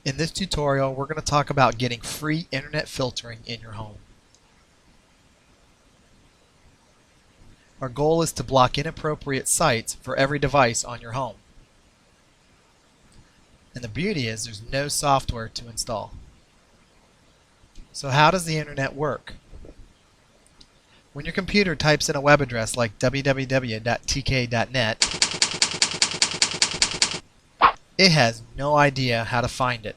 In this tutorial, we're going to talk about getting free internet filtering in your home. Our goal is to block inappropriate sites for every device on your home. And the beauty is there's no software to install. So how does the internet work? When your computer types in a web address like www.tk.net, it has no idea how to find it.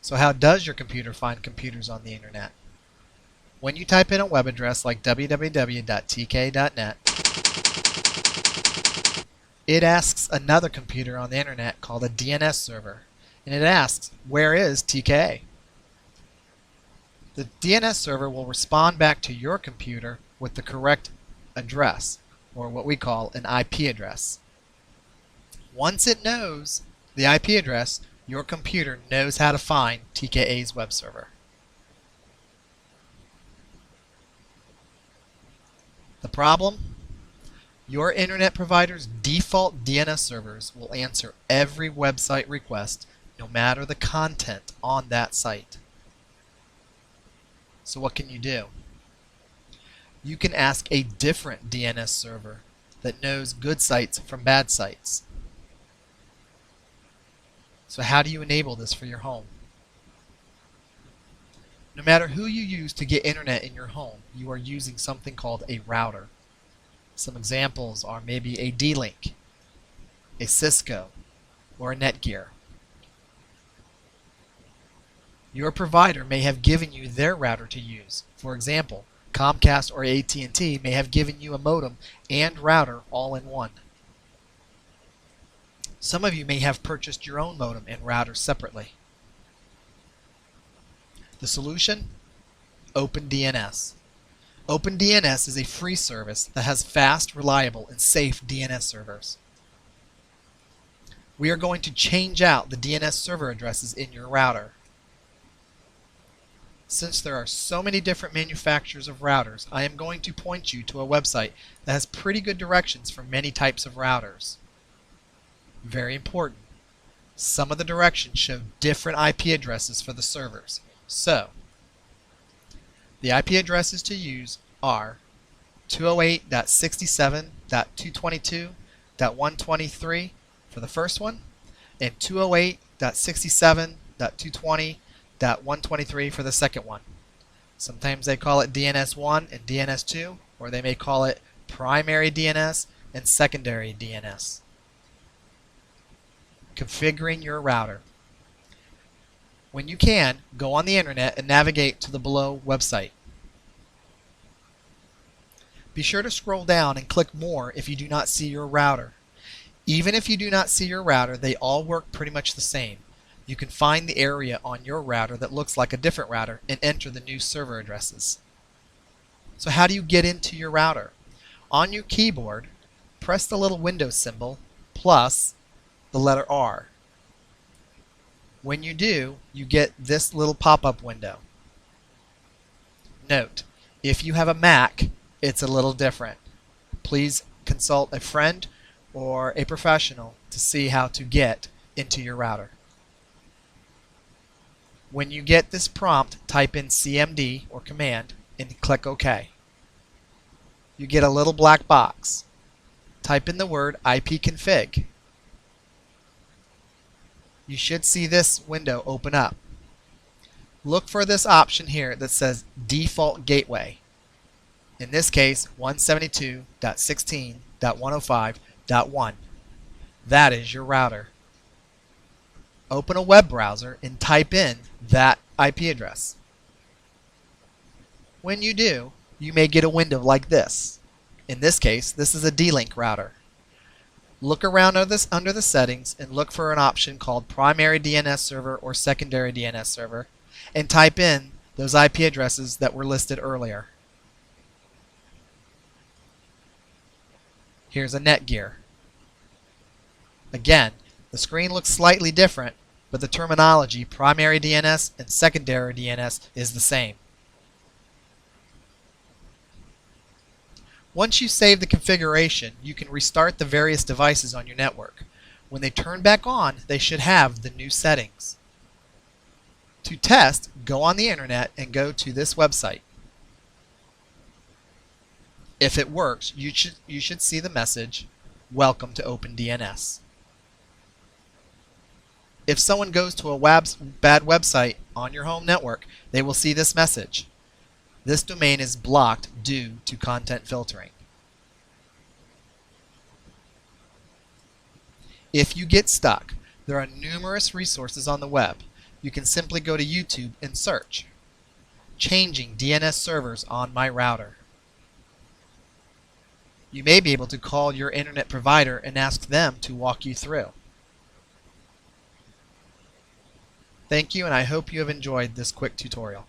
So how does your computer find computers on the internet? When you type in a web address like www.tk.net, it asks another computer on the internet called a DNS server, and it asks, where is TK? The DNS server will respond back to your computer with the correct address, or what we call an IP address. Once it knows the IP address, your computer knows how to find TKA's web server. The problem? Your internet provider's default DNS servers will answer every website request, no matter the content on that site. So what can you do? You can ask a different DNS server that knows good sites from bad sites. So how do you enable this for your home? No matter who you use to get internet in your home, you are using something called a router. Some examples are maybe a D-Link, a Cisco, or a Netgear. Your provider may have given you their router to use. For example, Comcast or AT&T may have given you a modem and router all in one. Some of you may have purchased your own modem and router separately. The solution? OpenDNS. OpenDNS is a free service that has fast, reliable, and safe DNS servers. We are going to change out the DNS server addresses in your router. Since there are so many different manufacturers of routers, I am going to point you to a website that has pretty good directions for many types of routers. Very important. Some of the directions show different IP addresses for the servers. So, the IP addresses to use are 208.67.222.123 for the first one, and 208.67.220.123 for the second one. Sometimes they call it DNS1 and DNS2, or they may call it primary DNS and secondary DNS. Configuring your router. When you can, go on the internet and navigate to the below website. Be sure to scroll down and click more if you do not see your router. Even if you do not see your router, they all work pretty much the same. You can find the area on your router that looks like a different router and enter the new server addresses. So how do you get into your router? On your keyboard, press the little Windows symbol plus the letter R. When you do, you get this little pop-up window. Note, if you have a Mac, it's a little different. Please consult a friend or a professional to see how to get into your router. When you get this prompt, type in CMD or command and click OK. You get a little black box. Type in the word ipconfig. You should see this window open up. Look for this option here that says Default Gateway. In this case, 172.16.105.1. That is your router. Open a web browser and type in that IP address. When you do, you may get a window like this. In this case, this is a D-Link router. Look around under the settings and look for an option called primary DNS server or secondary DNS server and type in those IP addresses that were listed earlier. Here's a Netgear. Again, the screen looks slightly different, but the terminology primary DNS and secondary DNS is the same. Once you save the configuration, you can restart the various devices on your network. When they turn back on, they should have the new settings. To test, go on the internet and go to this website. If it works, you should see the message, "Welcome to OpenDNS." If someone goes to a bad website on your home network, they will see this message. This domain is blocked due to content filtering. If you get stuck, there are numerous resources on the web. You can simply go to YouTube and search "Changing DNS servers on my router." You may be able to call your internet provider and ask them to walk you through. Thank you, and I hope you have enjoyed this quick tutorial.